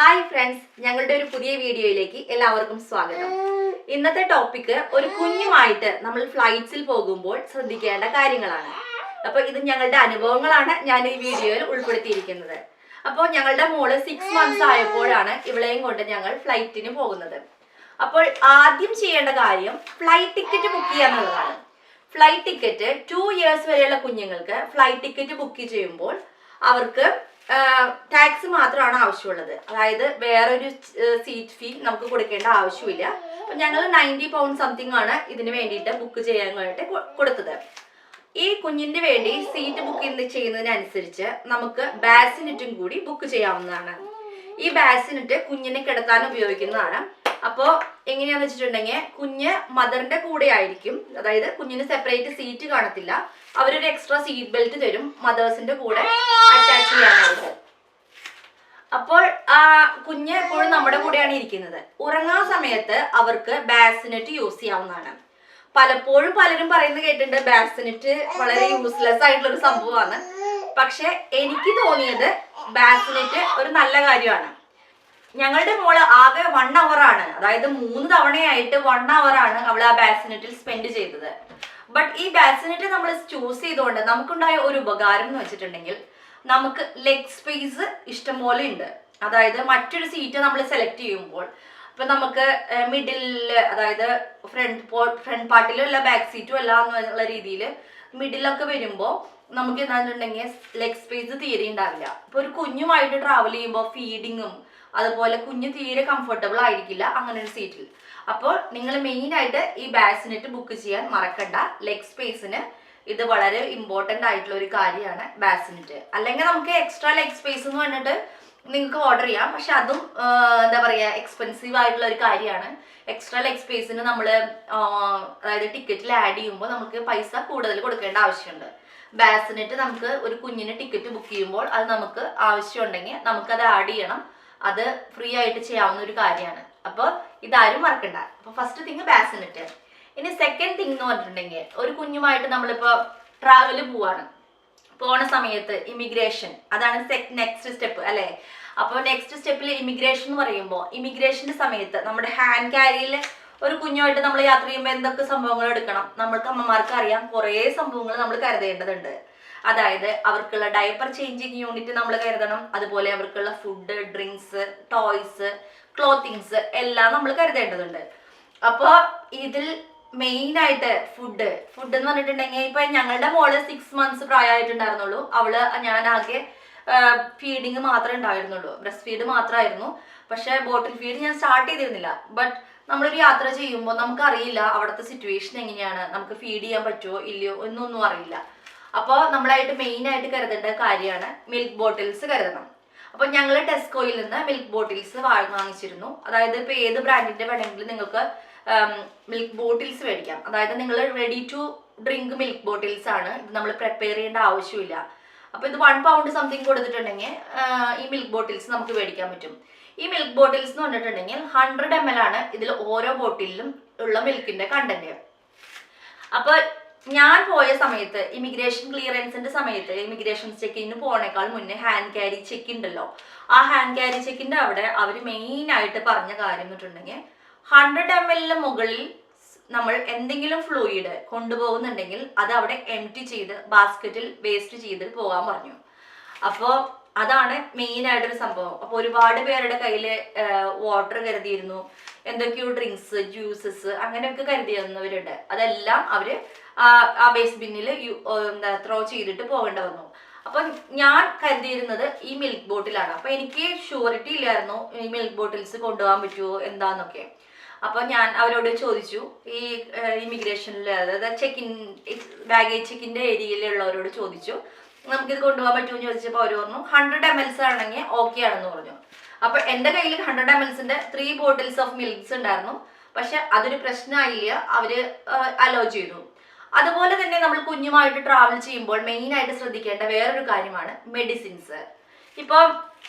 Hi friends, ഞങ്ങളുടെ ഒരു പുതിയ വീഡിയോയിലേക്ക് എല്ലാവർക്കും സ്വാഗതം. ഇന്നത്തെ ടോപ്പിക് ഒരു കുഞ്ഞുമായിട്ട് നമ്മൾ ഫ്ലൈറ്റ്സിൽ പോകുമ്പോൾ ശ്രദ്ധിക്കേണ്ട കാര്യങ്ങളാണ്. അപ്പൊ ഇത് ഞങ്ങളുടെ അനുഭവങ്ങളാണ് ഞാൻ ഈ വീഡിയോയിൽ ഉൾപ്പെടുത്തിയിരിക്കുന്നത്. അപ്പോൾ ഞങ്ങളുടെ മോള് 6 months ആയപ്പോഴാണ് ഇവളെയും കൊണ്ട് ഞങ്ങൾ ഫ്ലൈറ്റിന് പോകുന്നത്. അപ്പോൾ ആദ്യം ചെയ്യേണ്ട കാര്യം ഫ്ലൈറ്റ് ടിക്കറ്റ് ബുക്ക് ചെയ്യുക എന്നുള്ളതാണ്. ഫ്ലൈറ്റ് ടിക്കറ്റ് 2 years വരെയുള്ള കുഞ്ഞുങ്ങൾക്ക് ഫ്ലൈറ്റ് ടിക്കറ്റ് ബുക്ക് ചെയ്യുമ്പോൾ അവർക്ക് ടാക്സ് മാത്രമാണ് ആവശ്യമുള്ളത്. അതായത് വേറൊരു സീറ്റ് ഫീ നമുക്ക് കൊടുക്കേണ്ട ആവശ്യമില്ല. അപ്പം ഞങ്ങൾ 90 pounds സംതിങ് ആണ് ഇതിന് വേണ്ടിയിട്ട് ബുക്ക് ചെയ്യാൻ വേണ്ടിയിട്ട് കൊടുത്തത്. ഈ കുഞ്ഞിന്റെ വേണ്ടി സീറ്റ് ബുക്ക് ചെയ്യുന്നതിനനുസരിച്ച് നമുക്ക് ബാസിനെറ്റും കൂടി ബുക്ക് ചെയ്യാവുന്നതാണ്. ഈ ബാസിനെറ്റ് കുഞ്ഞിനെ കിടത്താൻ ഉപയോഗിക്കുന്നതാണ്. അപ്പോൾ എങ്ങനെയാന്ന് വെച്ചിട്ടുണ്ടെങ്കിൽ കുഞ്ഞ് മദറിന്റെ കൂടെ ആയിരിക്കും. അതായത് കുഞ്ഞിന് സെപ്പറേറ്റ് സീറ്റ് കാണത്തില്ല. അവരൊരു എക്സ്ട്രാ സീറ്റ് ബെൽറ്റ് തരും മദേഴ്സിന്റെ കൂടെ അറ്റാച്ച് ചെയ്യാനായിട്ട്. അപ്പോൾ കുഞ്ഞ് എപ്പോഴും നമ്മുടെ കൂടെയാണ് ഇരിക്കുന്നത്. ഉറങ്ങാൻ സമയത്ത് അവർക്ക് ബാസിനെറ്റ് യൂസ് ചെയ്യാവുന്നതാണ്. പലപ്പോഴും പലരും പറയുന്നത് കേട്ടിട്ടുണ്ട് ബാസിനെറ്റ് വളരെ യൂസ്ലെസ് ആയിട്ടുള്ള ഒരു സംഭവമാണ്. പക്ഷെ എനിക്ക് തോന്നിയത് ബാസിനെറ്റ് ഒരു നല്ല കാര്യമാണ്. ഞങ്ങളുടെ മോള് ആകെ 1 hour ആണ്, അതായത് 3 തവണയായിട്ട് 1 hour ആണ് അവൾ ആ ബാസിനെറ്റിൽ സ്പെൻഡ് ചെയ്തത്. ബട്ട് ഈ ബാസിനെറ്റ് നമ്മൾ ചൂസ് ചെയ്തുകൊണ്ട് നമുക്കുണ്ടായ ഒരു ഉപകാരം എന്ന് വെച്ചിട്ടുണ്ടെങ്കിൽ നമുക്ക് ലെഗ് സ്പേസ് ഇഷ്ടംപോലെ ഉണ്ട്. അതായത് മറ്റൊരു സീറ്റ് നമ്മൾ സെലക്ട് ചെയ്യുമ്പോൾ ഇപ്പൊ നമുക്ക് മിഡിലില്, അതായത് ഫ്രണ്ട് പാർട്ടിലും അല്ല ബാക്ക് സീറ്റും അല്ല എന്നുള്ള രീതിയിൽ മിഡിലൊക്കെ വരുമ്പോൾ നമുക്ക് എന്താണെന്നുണ്ടെങ്കിൽ ലെഗ് സ്പേസ് തീരെ ഉണ്ടാവില്ല. ഇപ്പൊ ഒരു കുഞ്ഞുമായിട്ട് ട്രാവൽ ചെയ്യുമ്പോൾ ഫീഡിങ്ങും അതുപോലെ കുഞ്ഞ് തീരെ കംഫർട്ടബിൾ ആയിരിക്കില്ല അങ്ങനെ ഒരു സീറ്റിൽ. അപ്പോൾ നിങ്ങൾ മെയിൻ ആയിട്ട് ഈ ബാസിനെറ്റ് ബുക്ക് ചെയ്യാൻ മറക്കണ്ട. ലെഗ് സ്പേസിന് ഇത് വളരെ ഇമ്പോർട്ടൻ്റ് ആയിട്ടുള്ള ഒരു കാര്യമാണ് ബാസിനെറ്റ്. അല്ലെങ്കിൽ നമുക്ക് എക്സ്ട്രാ ലെഗ് സ്പേസ് എന്ന് പറഞ്ഞിട്ട് നിങ്ങൾക്ക് ഓർഡർ ചെയ്യാം. പക്ഷെ അതും എന്താ പറയുക, എക്സ്പെൻസീവ് ആയിട്ടുള്ള ഒരു കാര്യമാണ്. എക്സ്ട്രാ ലെഗ് സ്പേസിന് നമ്മൾ അതായത് ടിക്കറ്റിൽ ആഡ് ചെയ്യുമ്പോൾ നമുക്ക് പൈസ കൂടുതൽ കൊടുക്കേണ്ട ആവശ്യമുണ്ട്. ബാസിനെറ്റ് നമുക്ക് ഒരു കുഞ്ഞിന് ടിക്കറ്റ് ബുക്ക് ചെയ്യുമ്പോൾ അത് നമുക്ക് ആവശ്യമുണ്ടെങ്കിൽ നമുക്കത് ആഡ് ചെയ്യണം. അത് ഫ്രീ ആയിട്ട് ചെയ്യാവുന്ന ഒരു കാര്യമാണ്. അപ്പോൾ ഇതാരും മറക്കണ്ട. അപ്പോൾ ഫസ്റ്റ് തിങ് ബാസിനെറ്റ്. ഇനി സെക്കൻഡ് തിങ് എന്ന് പറഞ്ഞിട്ടുണ്ടെങ്കിൽ ഒരു കുഞ്ഞുമായിട്ട് നമ്മളിപ്പോൾ ട്രാവല് പോണ സമയത്ത് ഇമിഗ്രേഷൻ, അതാണ് നെക്സ്റ്റ് സ്റ്റെപ്പ് അല്ലേ. അപ്പോൾ നെക്സ്റ്റ് സ്റ്റെപ്പിൽ ഇമിഗ്രേഷൻ എന്ന് പറയുമ്പോൾ ഇമിഗ്രേഷന്റെ സമയത്ത് നമ്മുടെ ഹാൻഡ് ക്യാരിയിൽ ഒരു കുഞ്ഞുമായിട്ട് നമ്മൾ യാത്ര ചെയ്യുമ്പോൾ എന്തൊക്കെ സംഭവങ്ങൾ എടുക്കണം, നമ്മൾക്ക് അമ്മമാർക്ക് അറിയാം. കുറേ സംഭവങ്ങൾ നമ്മൾ കരുതേണ്ടതുണ്ട്. അതായത് അവർക്കുള്ള ഡയപ്പർ ചേഞ്ചിങ് യൂണിറ്റ് നമ്മൾ കരുതണം. അതുപോലെ അവർക്കുള്ള ഫുഡ്, ഡ്രിങ്ക്സ്, ടോയ്സ്, ക്ലോത്തിങ്സ് എല്ലാം നമ്മൾ കരുതേണ്ടതുണ്ട്. അപ്പോൾ ഇതിൽ മെയിൻ ആയിട്ട് ഫുഡ് എന്ന് പറഞ്ഞിട്ടുണ്ടെങ്കിൽ ഇപ്പൊ ഞങ്ങളുടെ മോള് 6 months പ്രായമായിട്ടുണ്ടായിരുന്നുള്ളൂ. ഞാൻ ആകെ ഫീഡിങ് മാത്രമേ ഉണ്ടായിരുന്നുള്ളൂ, ബ്രസ്റ്റ് ഫീഡ് മാത്രമായിരുന്നു. പക്ഷെ ബോട്ടിൽ ഫീഡ് ഞാൻ സ്റ്റാർട്ട് ചെയ്തിരുന്നില്ല. ബട്ട് നമ്മളൊരു യാത്ര ചെയ്യുമ്പോൾ നമുക്കറിയില്ല അവിടുത്തെ സിറ്റുവേഷൻ എങ്ങനെയാണ്, നമുക്ക് ഫീഡ് ചെയ്യാൻ പറ്റുമോ ഇല്ലയോ എന്നൊന്നും അറിയില്ല. അപ്പോൾ നമ്മളായിട്ട് മെയിൻ ആയിട്ട് കരുതേണ്ട കാര്യമാണ് മിൽക്ക് ബോട്ടിൽസ് കരുതണം. അപ്പോൾ ഞങ്ങൾ ടെസ്കോയിൽ നിന്ന് മിൽക്ക് ബോട്ടിൽസ് വാങ്ങിച്ചിരുന്നു. അതായത് ഇപ്പോൾ ഏത് ബ്രാൻഡിന്റെ വേണമെങ്കിലും നിങ്ങൾക്ക് മിൽക്ക് ബോട്ടിൽസ് മേടിക്കാം. അതായത് നിങ്ങൾ ready to drink milk bottles ആണ്. ഇത് നമ്മൾ പ്രിപ്പയർ ചെയ്യേണ്ട ആവശ്യമില്ല. അപ്പോൾ ഇത് 1 pound സംതിങ് കൊടുത്തിട്ടുണ്ടെങ്കിൽ ഈ മിൽക്ക് ബോട്ടിൽസ് നമുക്ക് മേടിക്കാൻ പറ്റും. ഈ മിൽക്ക് ബോട്ടിൽസ് എന്ന് പറഞ്ഞിട്ടുണ്ടെങ്കിൽ 100 ml ആണ് ഇതിൽ ഓരോ ബോട്ടിലും ഉള്ള മിൽക്കിന്റെ കണ്ടന്റ്. അപ്പോൾ ഞാൻ പോയ സമയത്ത് ഇമിഗ്രേഷൻ ക്ലിയറൻസിന്റെ സമയത്ത് ഇമിഗ്രേഷൻ ചെക്കിന് പോണേക്കാൾ മുന്നേ ഹാൻഡ് ക്യാരി ചെക്ക് ഉണ്ടല്ലോ, ആ ഹാൻഡ് ക്യാരി ചെക്കിന്റെ അവിടെ അവർ മെയിൻ ആയിട്ട് പറഞ്ഞ കാര്യം എന്നിട്ടുണ്ടെങ്കിൽ 100 ml മുകളിൽ നമ്മൾ എന്തെങ്കിലും ഫ്ലൂയിഡ് കൊണ്ടുപോകുന്നുണ്ടെങ്കിൽ അത് അവിടെ എംപ്റ്റി ചെയ്ത് ബാസ്ക്കറ്റിൽ വേസ്റ്റ് ചെയ്ത് പോകാൻ പറഞ്ഞു. അപ്പോൾ അതാണ് മെയിൻ ആയിട്ടൊരു സംഭവം. അപ്പോൾ ഒരുപാട് പേരുടെ കയ്യിൽ വാട്ടർ കരുതിയിരുന്നു, എന്തൊക്കെയോ ഡ്രിങ്ക്സ്, ജ്യൂസസ് അങ്ങനെയൊക്കെ കരുതിയിരുന്നവരുണ്ട്. അതെല്ലാം അവര് ആ വേസ്റ്റ് ബിന്നിൽ ത്രോ ചെയ്തിട്ട് പോകേണ്ടി വന്നു. അപ്പം ഞാൻ കരുതിയിരുന്നത് ഈ മിൽക്ക് ബോട്ടിലാണ്. അപ്പൊ എനിക്ക് ഷുവറിറ്റി ഇല്ലായിരുന്നു ഈ മിൽക്ക് ബോട്ടിൽസ് കൊണ്ടുപോകാൻ പറ്റുമോ എന്താന്നൊക്കെ. അപ്പൊ ഞാൻ അവരോട് ചോദിച്ചു, ഈ ഇമിഗ്രേഷനിൽ അതായത് ബാഗേജ് ചെക്കിന്റെ ഏരിയയിലുള്ളവരോട് ചോദിച്ചു നമുക്കിത് കൊണ്ടുപോകാൻ പറ്റുമെന്ന് ചോദിച്ചപ്പോൾ അവർ പറഞ്ഞു 100 ml ആണെങ്കിൽ ഓക്കെ ആണെന്ന് പറഞ്ഞു. അപ്പൊ എന്റെ കയ്യിൽ 100 ml 3 bottles ഓഫ് മിൽക്സ് ഉണ്ടായിരുന്നു. പക്ഷെ അതൊരു പ്രശ്നമായില്ല, അവര് അലോ ചെയ്തു. അതുപോലെ തന്നെ നമ്മൾ കുഞ്ഞുമായിട്ട് ട്രാവൽ ചെയ്യുമ്പോൾ മെയിൻ ആയിട്ട് ശ്രദ്ധിക്കേണ്ട വേറൊരു കാര്യമാണ് മെഡിസിൻസ്. ഇപ്പം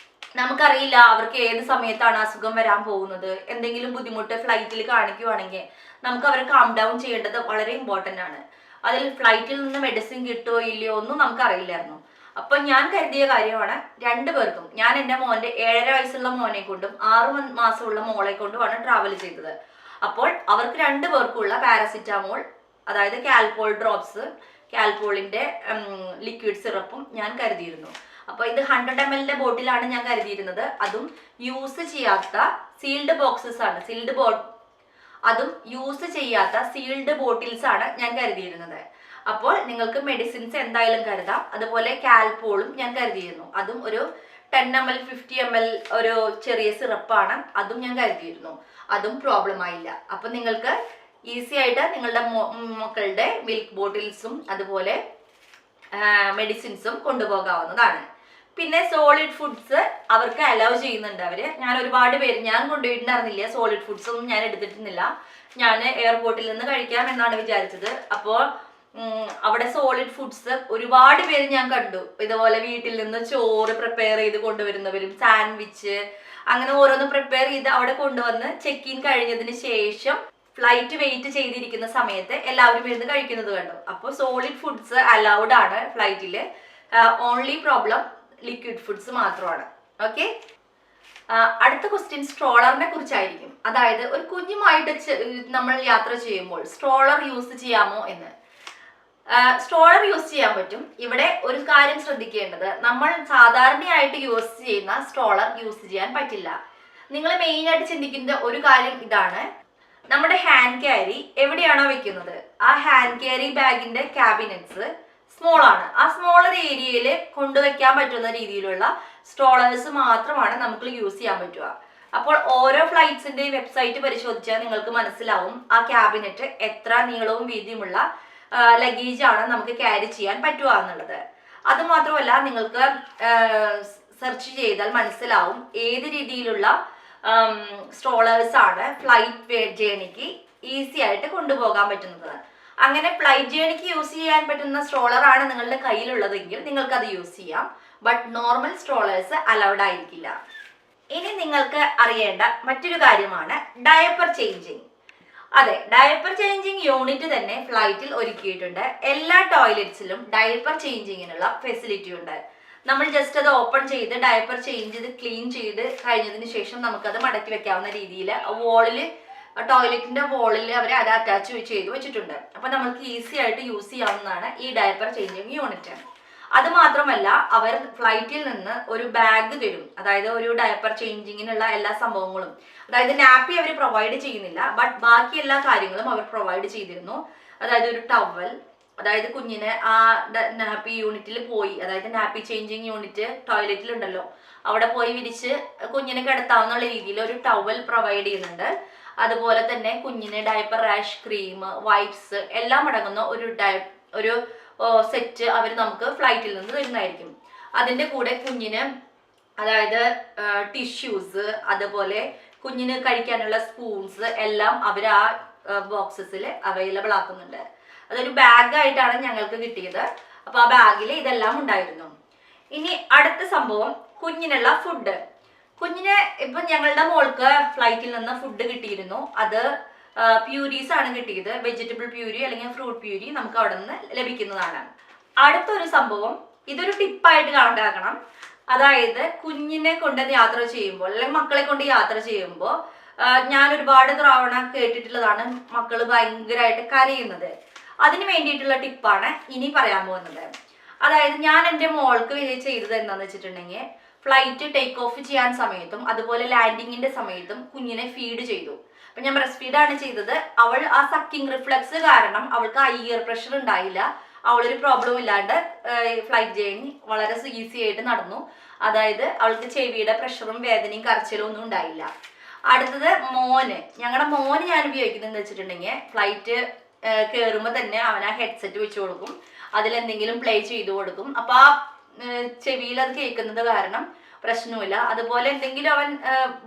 നമുക്കറിയില്ല അവർക്ക് ഏത് സമയത്താണ് അസുഖം വരാൻ പോകുന്നത്. എന്തെങ്കിലും ബുദ്ധിമുട്ട് ഫ്ലൈറ്റിൽ കാണിക്കുവാണെങ്കിൽ നമുക്ക് അവരെ കാം ഡൗൺ ചെയ്യേണ്ടത് വളരെ ഇമ്പോർട്ടൻ്റ് ആണ്. അതിൽ ഫ്ലൈറ്റിൽ നിന്ന് മെഡിസിൻ കിട്ടുമോ ഇല്ലയോ ഒന്നും നമുക്ക് അറിയില്ലായിരുന്നു. അപ്പൊ ഞാൻ കരുതിയ കാര്യമാണ് രണ്ടുപേർക്കും. ഞാൻ എൻ്റെ മോൻ്റെ 7.5 വയസ്സുള്ള മോനെ കൊണ്ടും 6 മാസമുള്ള മോളെ കൊണ്ടുമാണ് ട്രാവൽ ചെയ്തത്. അപ്പോൾ അവർക്ക് രണ്ടുപേർക്കുള്ള പാരസിറ്റാമോൾ, അതായത് കാൽപോൾ ഡ്രോപ്സ്, കാൽപോളിന്റെ ലിക്വിഡ് സിറപ്പും ഞാൻ കരുതിയിരുന്നു. അപ്പോൾ ഇത് 100 ml ബോട്ടിലാണ് ഞാൻ കരുതിയിരുന്നത്. അതും യൂസ് ചെയ്യാത്ത സീൽഡ് ബോക്സസ് ആണ്, അതും യൂസ് ചെയ്യാത്ത സീൽഡ് ബോട്ടിൽസ് ആണ് ഞാൻ കരുതിയിരുന്നത്. അപ്പോൾ നിങ്ങൾക്ക് മെഡിസിൻസ് എന്തായാലും കരുതാം. അതുപോലെ കാൽപോളും ഞാൻ കരുതിയിരുന്നു. അതും ഒരു 10 ml 50 ml ഒരു ചെറിയ സിറപ്പാണ്, അതും ഞാൻ കരുതിയിരുന്നു. അതും പ്രോബ്ലം ആയില്ല. അപ്പൊ നിങ്ങൾക്ക് ഈസി ആയിട്ട് നിങ്ങളുടെ മക്കളുടെ മിൽക്ക് ബോട്ടിൽസും അതുപോലെ മെഡിസിൻസും കൊണ്ടുപോകാവുന്നതാണ്. പിന്നെ സോളിഡ് ഫുഡ്സ് അവർക്ക് അലൗ ചെയ്യുന്നുണ്ട് അവര്. ഞാൻ ഒരുപാട് പേര് ഞാൻ കൊണ്ടുപോയിട്ടുണ്ടായിരുന്നില്ല, സോളിഡ് ഫുഡ്സ് ഒന്നും ഞാൻ എടുത്തിട്ടുന്നില്ല. ഞാൻ എയർപോർട്ടിൽ നിന്ന് കഴിക്കാം എന്നാണ് വിചാരിച്ചത്. അപ്പോൾ അവിടെ സോളിഡ് ഫുഡ്സ് ഒരുപാട് പേര് ഞാൻ കണ്ടു. ഇതുപോലെ വീട്ടിൽ നിന്ന് ചോറ് പ്രിപ്പയർ ചെയ്ത് കൊണ്ടുവരുന്നവരും സാൻഡ്വിച്ച് അങ്ങനെ ഓരോന്ന് പ്രിപ്പയർ ചെയ്ത് അവിടെ കൊണ്ടുവന്ന് ചെക്ക് ഇൻ കഴിഞ്ഞതിന് ശേഷം ഫ്ലൈറ്റ് വെയിറ്റ് ചെയ്തിരിക്കുന്ന സമയത്ത് എല്ലാവരും ഇരുന്ന് കഴിക്കുന്നത് കണ്ടു. അപ്പോൾ സോളിഡ് ഫുഡ്സ് അലൗഡ് ആണ് ഫ്ലൈറ്റിൽ. ഓൺലി പ്രോബ്ലം ലിക്വിഡ് ഫുഡ്സ് മാത്രമാണ്. ഓക്കെ, അടുത്ത ക്വസ്റ്റ്യൻ സ്ട്രോളറിനെ കുറിച്ചായിരിക്കും. അതായത് ഒരു കുഞ്ഞുമായിട്ട് നമ്മൾ യാത്ര ചെയ്യുമ്പോൾ സ്ട്രോളർ യൂസ് ചെയ്യാമോ എന്ന്. സ്ട്രോളർ യൂസ് ചെയ്യാൻ പറ്റും. ഇവിടെ ഒരു കാര്യം ശ്രദ്ധിക്കേണ്ടത്, നമ്മൾ സാധാരണയായിട്ട് യൂസ് ചെയ്യുന്ന സ്ട്രോളർ യൂസ് ചെയ്യാൻ പറ്റില്ല. നിങ്ങൾ മെയിൻ ആയിട്ട് ചിന്തിക്കുന്ന ഒരു കാര്യം ഇതാണ്, നമ്മുടെ ഹാൻഡ് ക്യാരി എവിടെയാണോ വെക്കുന്നത് ആ ഹാൻഡ് ക്യാരി ബാഗിന്റെ ക്യാബിനറ്റ്സ് സ്മോൾ ആണ്. ആ സ്മോളർ ഏരിയയിൽ കൊണ്ടുവയ്ക്കാൻ പറ്റുന്ന രീതിയിലുള്ള സ്ട്രോളേഴ്സ് മാത്രമാണ് നമുക്ക് യൂസ് ചെയ്യാൻ പറ്റുക. അപ്പോൾ ഓരോ ഫ്ലൈറ്റ്സിന്റെ വെബ്സൈറ്റ് പരിശോധിച്ചാൽ നിങ്ങൾക്ക് മനസ്സിലാവും ആ ക്യാബിനറ്റ് എത്ര നീളവും വീതിയുമുള്ള ലഗേജ് ആണ് നമുക്ക് ക്യാരി ചെയ്യാൻ പറ്റുക എന്നുള്ളത്. അതുമാത്രമല്ല, നിങ്ങൾക്ക് സെർച്ച് ചെയ്താൽ മനസ്സിലാവും ഏത് രീതിയിലുള്ള സ്ട്രോളേഴ്സ് ആണ് ഫ്ലൈറ്റ് ജേണിക്ക് ഈസി ആയിട്ട് കൊണ്ടുപോകാൻ പറ്റുന്നത്. അങ്ങനെ ഫ്ലൈറ്റ് ജേണിക്ക് യൂസ് ചെയ്യാൻ പറ്റുന്ന സ്ട്രോളർ ആണ് നിങ്ങളുടെ കയ്യിലുള്ളതെങ്കിൽ നിങ്ങൾക്ക് അത് യൂസ് ചെയ്യാം. ബട്ട് നോർമൽ സ്ട്രോളേഴ്സ് അലൗഡ് ആയിരിക്കില്ല. ഇനി നിങ്ങൾക്ക് അറിയേണ്ട മറ്റൊരു കാര്യമാണ് ഡയപ്പർ ചേഞ്ചിങ്. അതെ, ഡയപ്പർ ചേഞ്ചിങ് യൂണിറ്റ് തന്നെ ഫ്ലൈറ്റിൽ ഒരുക്കിയിട്ടുണ്ട്. എല്ലാ ടോയ്ലറ്റ്സിലും ഡയപ്പർ ചേഞ്ചിങ്ങിനുള്ള ഫെസിലിറ്റി ഉണ്ട്. നമ്മൾ ജസ്റ്റ് അത് ഓപ്പൺ ചെയ്ത് ഡയപ്പർ ചേഞ്ച് ചെയ്ത് ക്ലീൻ ചെയ്ത് കഴിഞ്ഞതിന് ശേഷം നമുക്കത് മടക്കി വെക്കാവുന്ന രീതിയിൽ വോളില്, ടോയ്ലറ്റിന്റെ വോളിൽ അവർ അത് അറ്റാച്ച് ചെയ്ത് വെച്ചിട്ടുണ്ട്. അപ്പൊ നമുക്ക് ഈസി ആയിട്ട് യൂസ് ചെയ്യാവുന്നതാണ് ഈ ഡയപ്പർ ചേഞ്ചിങ് യൂണിറ്റ്. അത് മാത്രമല്ല, അവർ ഫ്ലൈറ്റിൽ നിന്ന് ഒരു ബാഗ് തരും. അതായത് ഒരു ഡയപ്പർ ചേഞ്ചിങ്ങിനുള്ള എല്ലാ സംഭവങ്ങളും, അതായത് നാപ്പി അവർ പ്രൊവൈഡ് ചെയ്യുന്നില്ല, ബട്ട് ബാക്കി എല്ലാ കാര്യങ്ങളും അവർ പ്രൊവൈഡ് ചെയ്തിരുന്നു. അതായത് ഒരു ടവൽ, അതായത് കുഞ്ഞിനെ ആ നാപ്പി യൂണിറ്റിൽ പോയി, അതായത് നാപ്പി ചേഞ്ചിങ് യൂണിറ്റ് ടോയ്ലറ്റിലുണ്ടല്ലോ, അവിടെ പോയി വിരിച്ച് കുഞ്ഞിനെ കിടത്താവുന്ന രീതിയിൽ ഒരു ടവൽ പ്രൊവൈഡ് ചെയ്യുന്നുണ്ട്. അതുപോലെ തന്നെ കുഞ്ഞിന് ഡയപ്പർ റാഷ് ക്രീം, വൈപ്സ് എല്ലാം അടങ്ങുന്ന ഒരു സെറ്റ് അവർ നമുക്ക് ഫ്ലൈറ്റിൽ നിന്ന് തരുന്നതായിരിക്കും. അതിൻ്റെ കൂടെ കുഞ്ഞിന് അതായത് ടിഷ്യൂസ്, അതുപോലെ കുഞ്ഞിന് കഴിക്കാനുള്ള സ്പൂൺസ് എല്ലാം അവർ ആ ബോക്സസിൽ അവൈലബിൾ ആക്കുന്നുണ്ട്. അതൊരു ബാഗായിട്ടാണ് ഞങ്ങൾക്ക് കിട്ടിയത്. അപ്പോൾ ആ ബാഗിൽ ഇതെല്ലാം ഉണ്ടായിരുന്നു. ഇനി അടുത്ത സംഭവം കുഞ്ഞിനുള്ള ഫുഡ്. കുഞ്ഞിന് ഇപ്പം ഞങ്ങളുടെ മോൾക്ക് ഫ്ലൈറ്റിൽ നിന്ന് ഫുഡ് കിട്ടിയിരുന്നു. അത് പ്യൂരീസ് ആണ് കിട്ടിയത്. വെജിറ്റബിൾ പ്യൂരി അല്ലെങ്കിൽ ഫ്രൂട്ട് പ്യൂരി നമുക്ക് അവിടെ നിന്ന് ലഭിക്കുന്നതാണ്. അടുത്തൊരു സംഭവം, ഇതൊരു ടിപ്പായിട്ട് കണക്കാക്കണം. അതായത് കുഞ്ഞിനെ കൊണ്ട് യാത്ര ചെയ്യുമ്പോൾ അല്ലെങ്കിൽ മക്കളെ കൊണ്ട് യാത്ര ചെയ്യുമ്പോൾ ഞാൻ ഒരുപാട് തവണ കേട്ടിട്ടുള്ളതാണ് മക്കൾ ഭയങ്കരമായിട്ട് കരയുന്നത്. അതിന് വേണ്ടിയിട്ടുള്ള ടിപ്പാണ് ഇനി പറയാൻ പോകുന്നത്. അതായത് ഞാൻ എൻ്റെ മോൾക്ക് ചെയ്തത് എന്താണെന്ന് വെച്ചിട്ടുണ്ടെങ്കിൽ, ഫ്ലൈറ്റ് ടേക്ക് ഓഫ് ചെയ്യാൻ സമയത്തും അതുപോലെ ലാൻഡിങ്ങിന്റെ സമയത്തും കുഞ്ഞിനെ ഫീഡ് ചെയ്തു. അപ്പൊ ഞാൻ ബ്രസ്റ്റ് ഫീഡാണ് ചെയ്തത്. അവൾ ആ സക്കിംഗ് റിഫ്ലക്സ് കാരണം അവൾക്ക് ഇയർ പ്രഷർ ഉണ്ടായില്ല. അവളൊരു പ്രോബ്ലം ഇല്ലാണ്ട് ഫ്ലൈറ്റ് ജേർണി വളരെ ഈസി ആയിട്ട് നടന്നു. അതായത് അവൾക്ക് ചെവിയുടെ പ്രഷറും വേദനയും കരച്ചിലും ഒന്നും ഉണ്ടായില്ല. അടുത്തത് മോന്, ഞങ്ങളുടെ മോന് ഞാൻ ഉപയോഗിക്കുന്നത് വെച്ചിട്ടുണ്ടെങ്കിൽ, ഫ്ലൈറ്റ് കയറുമ്പോൾ തന്നെ അവൻ ആ ഹെഡ്സെറ്റ് വെച്ച് കൊടുക്കും, അതിലെന്തെങ്കിലും പ്ലേ ചെയ്ത് കൊടുക്കും. അപ്പൊ ആ ചെവിയിൽ അത് കേൾക്കുന്നത് കാരണം പ്രശ്നമില്ല. അതുപോലെ എന്തെങ്കിലും അവൻ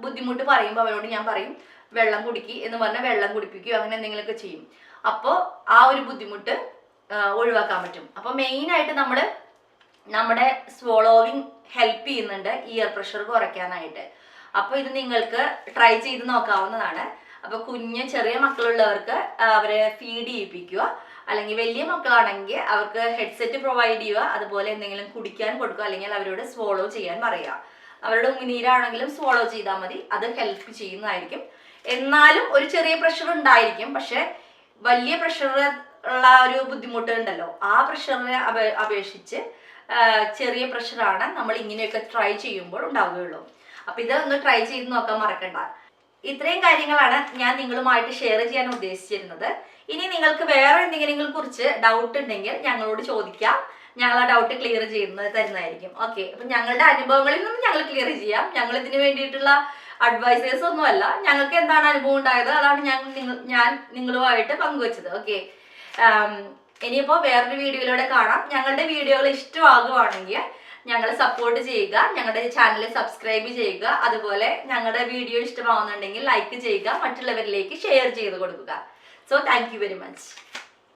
ബുദ്ധിമുട്ട് പറയുമ്പോൾ അവനോട് ഞാൻ പറയും വെള്ളം കുടിക്കുക എന്ന് പറഞ്ഞാൽ വെള്ളം കുടിപ്പിക്കുകയോ അങ്ങനെ എന്തെങ്കിലുമൊക്കെ ചെയ്യും. അപ്പോൾ ആ ഒരു ബുദ്ധിമുട്ട് ഒഴിവാക്കാൻ പറ്റും. അപ്പോൾ മെയിനായിട്ട് നമ്മൾ നമ്മുടെ സ്വോളോവിങ് ഹെൽപ്പ് ചെയ്യുന്നുണ്ട് ഇയർ പ്രഷർ കുറയ്ക്കാനായിട്ട്. അപ്പോൾ ഇത് നിങ്ങൾക്ക് ട്രൈ ചെയ്ത് നോക്കാവുന്നതാണ്. അപ്പോൾ ചെറിയ മക്കളുള്ളവർക്ക് അവരെ ഫീഡ് ചെയ്യിപ്പിക്കുക. അല്ലെങ്കിൽ വലിയ മക്കളാണെങ്കിൽ അവർക്ക് ഹെഡ്സെറ്റ് പ്രൊവൈഡ് ചെയ്യുക, അതുപോലെ എന്തെങ്കിലും കുടിക്കാൻ കൊടുക്കുക, അല്ലെങ്കിൽ അവരോട് സ്വോളോ ചെയ്യാൻ പറയുക. അവരുടെ ഉമിനീരാണെങ്കിലും സ്വോളോ ചെയ്താൽ മതി, അത് ഹെൽപ്പ് ചെയ്യുന്നതായിരിക്കും. എന്നാലും ഒരു ചെറിയ പ്രഷർ ഉണ്ടായിരിക്കും, പക്ഷെ വലിയ പ്രഷർ ഉള്ള ഒരു ബുദ്ധിമുട്ട് ഉണ്ടല്ലോ, ആ പ്രഷറിനെ അപേക്ഷിച്ച് ചെറിയ പ്രഷറാണ് നമ്മൾ ഇങ്ങനെയൊക്കെ ട്രൈ ചെയ്യുമ്പോൾ ഉണ്ടാവുകയുള്ളൂ. അപ്പൊ ഇത് ഒന്ന് ട്രൈ ചെയ്ത് നോക്കാൻ മറക്കണ്ട. ഇത്രയും കാര്യങ്ങളാണ് ഞാൻ നിങ്ങളുമായിട്ട് ഷെയർ ചെയ്യാൻ ഉദ്ദേശിച്ചിരുന്നത്. ഇനി നിങ്ങൾക്ക് വേറെ എന്തെങ്കിലും കുറിച്ച് ഡൗട്ട് ഉണ്ടെങ്കിൽ ഞങ്ങളോട് ചോദിക്കാം, ഞങ്ങൾ ആ ഡൗട്ട് ക്ലിയർ തരുന്നതായിരിക്കും. ഓക്കെ, അപ്പൊ ഞങ്ങളുടെ അനുഭവങ്ങളിൽ നിന്നും ഞങ്ങൾ ക്ലിയർ ചെയ്യാം. ഞങ്ങൾ ഇതിന് വേണ്ടിയിട്ടുള്ള അഡ്വൈസേഴ്സ് ഒന്നുമല്ല, ഞങ്ങൾക്ക് എന്താണ് അനുഭവം ഉണ്ടായത് അതാണ് ഞാൻ നിങ്ങളുമായിട്ട് പങ്കുവച്ചത്. ഓക്കെ, ഇനിയിപ്പോ വേറൊരു വീഡിയോയിലൂടെ കാണാം. ഞങ്ങളുടെ വീഡിയോകൾ ഇഷ്ടമാകുവാണെങ്കിൽ ഞങ്ങളെ സപ്പോർട്ട് ചെയ്യുക, ഞങ്ങളുടെ ചാനൽ സബ്സ്ക്രൈബ് ചെയ്യുക, അതുപോലെ ഞങ്ങളുടെ വീഡിയോ ഇഷ്ടമാവുന്നുണ്ടെങ്കിൽ ലൈക്ക് ചെയ്യുക, മറ്റുള്ളവരിലേക്ക് ഷെയർ ചെയ്ത് കൊടുക്കുക. So thank you very much.